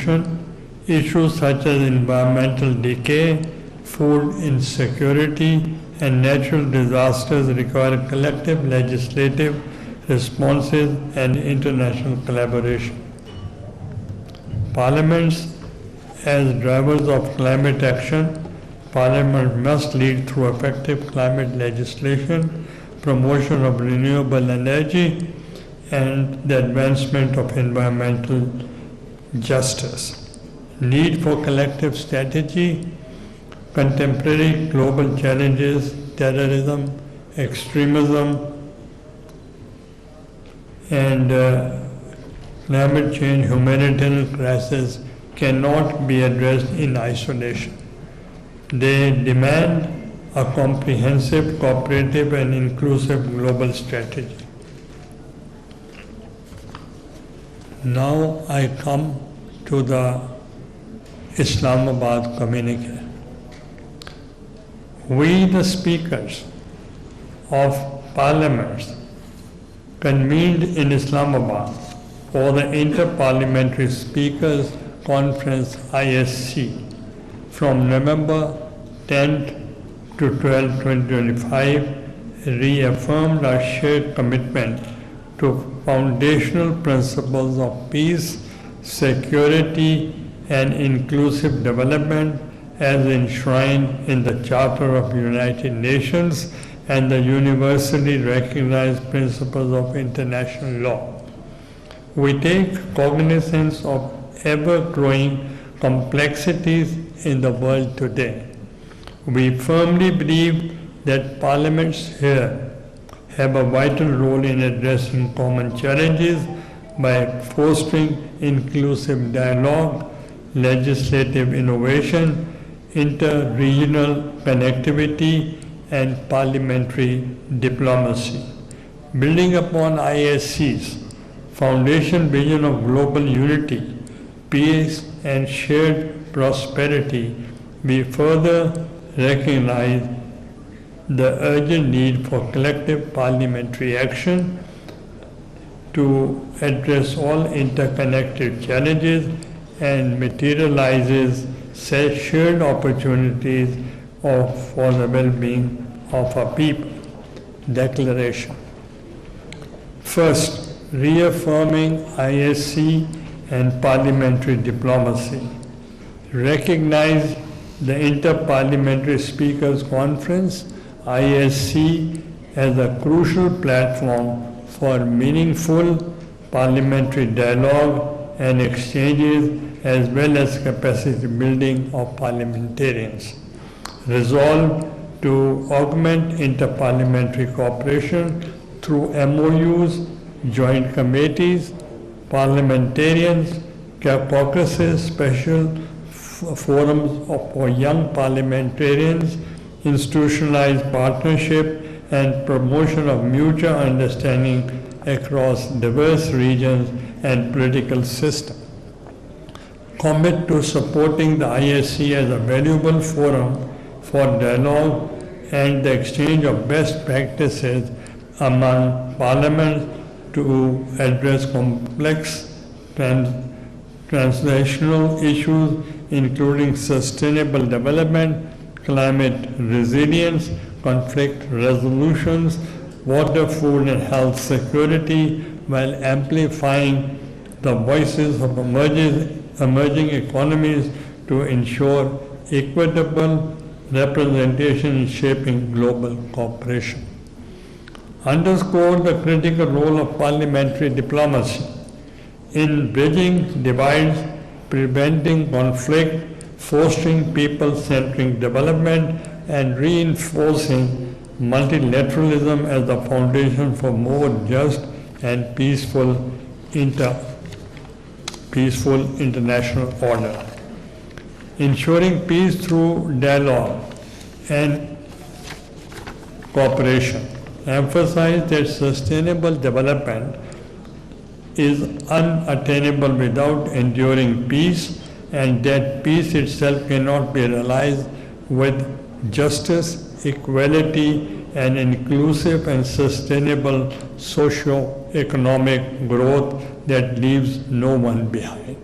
contribution. Issues such as environmental decay, food insecurity, and natural disasters require collective legislative responses and international collaboration. Parliaments, as drivers of climate action, Parliament must lead through effective climate legislation, promotion of renewable energy, and the advancement of environmental justice. Need for collective strategy, contemporary global challenges, terrorism, extremism, and climate change, humanitarian crisis cannot be addressed in isolation. They demand a comprehensive, cooperative, and inclusive global strategy. Now I come to the Islamabad communique. We, the speakers of parliaments, convened in Islamabad for the Inter-Parliamentary Speakers Conference ISC from November 10th to 12th, 2025, reaffirmed our shared commitment to foundational principles of peace, security, and inclusive development as enshrined in the Charter of United Nations and the universally recognized principles of international law. We take cognizance of ever-growing complexities in the world today. We firmly believe that parliaments here have a vital role in addressing common challenges by fostering inclusive dialogue, legislative innovation, inter-regional connectivity, and parliamentary diplomacy. Building upon ISC's foundation vision of global unity, peace, and shared prosperity, we further recognize the urgent need for collective parliamentary action to address all interconnected challenges and materializes shared opportunities for the well-being of our people. Declaration. First, reaffirming ISC and parliamentary diplomacy. Recognize the Inter-Parliamentary Speakers Conference, ISC, as a crucial platform for meaningful parliamentary dialogue and exchanges as well as capacity building of parliamentarians. Resolved to augment inter-parliamentary cooperation through MOUs, joint committees, parliamentarians, caucuses, special forums for young parliamentarians, institutionalized partnership, and promotion of mutual understanding across diverse regions and political systems. Commit to supporting the ISC as a valuable forum for dialogue and the exchange of best practices among parliaments to address complex translational issues including sustainable development, climate resilience, conflict resolutions, water, food, and health security, while amplifying the voices of emerging economies to ensure equitable representation in shaping global cooperation. Underscore the critical role of parliamentary diplomacy in bridging divides, preventing conflict, fostering people-centric development, and reinforcing multilateralism as the foundation for more just and peaceful international order. Ensuring peace through dialogue and cooperation. Emphasize that sustainable development is unattainable without enduring peace, and that peace itself cannot be realized with justice, equality, and inclusive and sustainable socio-economic growth that leaves no one behind.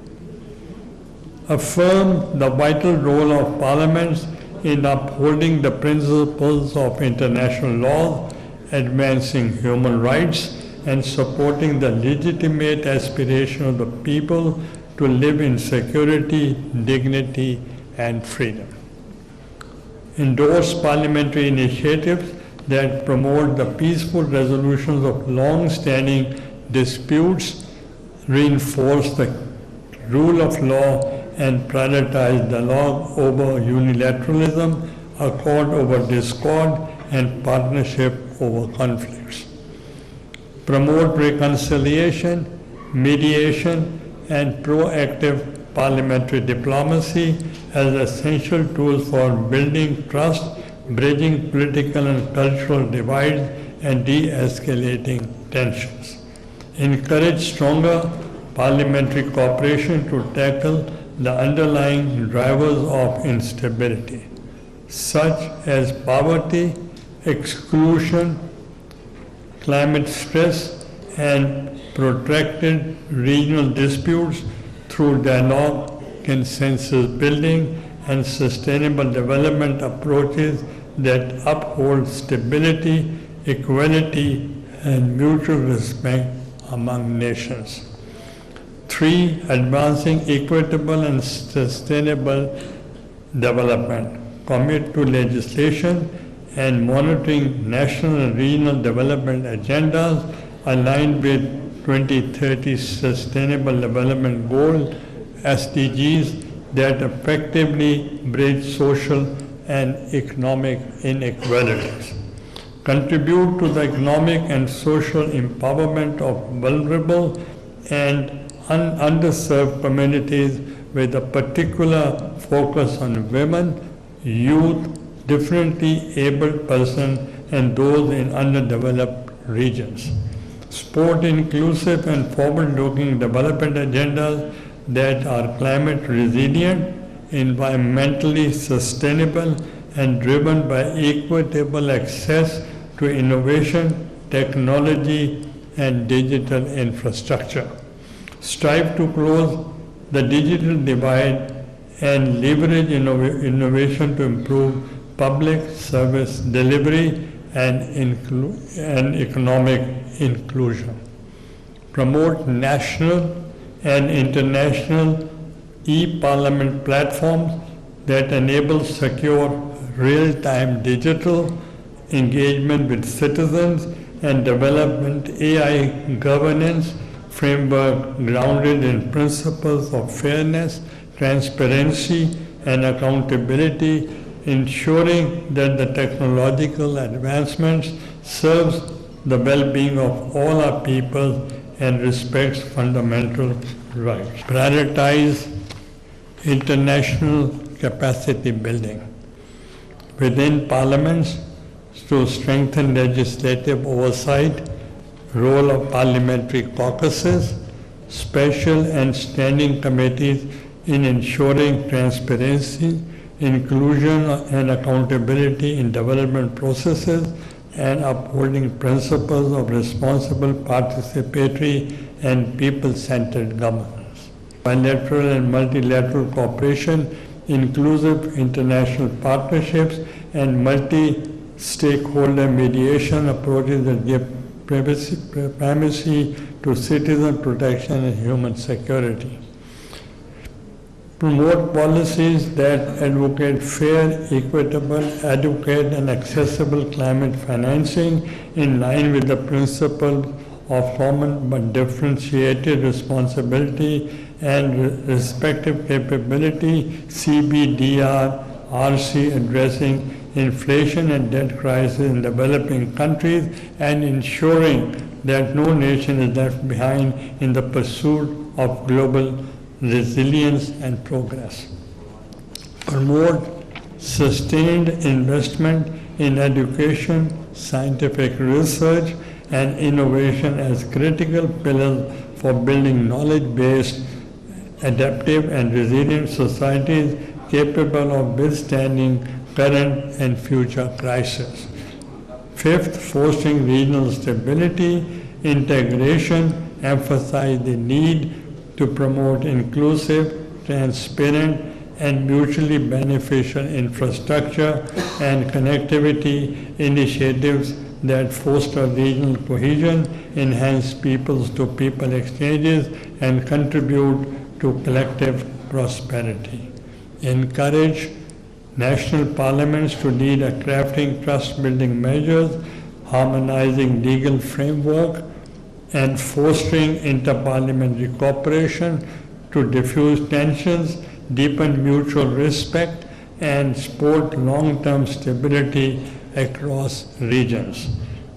affirm the vital role of parliaments in upholding the principles of international law, advancing human rights, and supporting the legitimate aspiration of the people to live in security, dignity, and freedom. Endorse parliamentary initiatives that promote the peaceful resolutions of long-standing disputes, reinforce the rule of law, and prioritize dialogue over unilateralism, accord over discord, and partnership over conflicts. Promote reconciliation, mediation, and proactive parliamentary diplomacy as essential tools for building trust, bridging political and cultural divides, and de-escalating tensions. Encourage stronger parliamentary cooperation to tackle the underlying drivers of instability, such as poverty, exclusion, climate stress, and protracted regional disputes through dialogue, consensus building, and sustainable development approaches that uphold stability, equality, and mutual respect among nations. 3. Advancing equitable and sustainable development. Commit to legislation and monitoring national and regional development agendas aligned with 2030 Sustainable Development Goals, SDGs, that effectively bridge social and economic inequalities. Contribute to the economic and social empowerment of vulnerable and underserved communities with a particular focus on women, youth, differently abled persons, and those in underdeveloped regions. Support inclusive and forward-looking development agendas that are climate resilient, environmentally sustainable, and driven by equitable access to innovation, technology, and digital infrastructure. Strive to close the digital divide and leverage innovation to improve public service delivery and economic inclusion. Promote national and international e-parliament platforms that enable secure real-time digital engagement with citizens and development AI governance framework grounded in principles of fairness, transparency, and accountability, ensuring that the technological advancements serves the well-being of all our people and respects fundamental rights. Prioritize international capacity building within parliaments to strengthen legislative oversight, role of parliamentary caucuses, special and standing committees in ensuring transparency, inclusion and accountability in development processes, and upholding principles of responsible, participatory, and people-centered governance. Bilateral and multilateral cooperation, inclusive international partnerships, and multi-stakeholder mediation approaches that give primacy to citizen protection and human security. Promote policies that advocate fair, equitable, adequate, and accessible climate financing in line with the principle of common but differentiated responsibility and respective capability, CBDR, RC addressing inflation and debt crisis in developing countries and ensuring that no nation is left behind in the pursuit of global resilience and progress. Promote sustained investment in education, scientific research, and innovation as critical pillars for building knowledge-based, adaptive, and resilient societies capable of withstanding current and future crises. Fifth, fostering regional stability, integration, emphasize the need to promote inclusive, transparent, and mutually beneficial infrastructure and connectivity initiatives that foster regional cohesion, enhance peoples-to-people exchanges, and contribute to collective prosperity. Encourage national parliaments to lead a crafting trust-building measures, harmonizing legal framework, and fostering interparliamentary cooperation to diffuse tensions, deepen mutual respect, and support long-term stability across regions.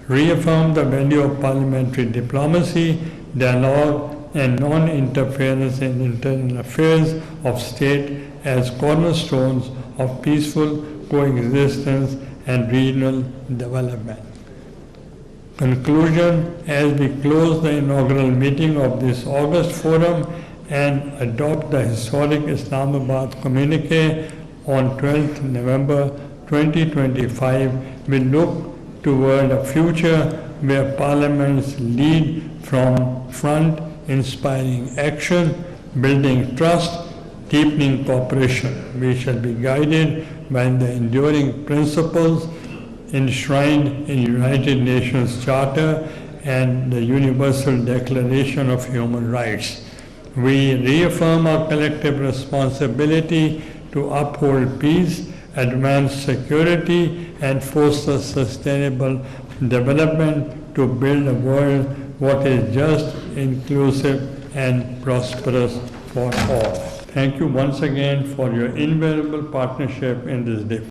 Reaffirm the value of parliamentary diplomacy, dialogue, and non-interference in internal affairs of state as cornerstones of peaceful coexistence and regional development. Conclusion: as we close the inaugural meeting of this August forum and adopt the historic Islamabad communique on 12th November 2025, we look toward a future where parliaments lead from front, inspiring action, building trust, deepening cooperation. We shall be guided by the enduring principles enshrined in United Nations Charter and the Universal Declaration of Human Rights. We reaffirm our collective responsibility to uphold peace, advance security, and foster sustainable development to build a world what is just, inclusive, and prosperous for all. Thank you once again for your invaluable partnership in this day.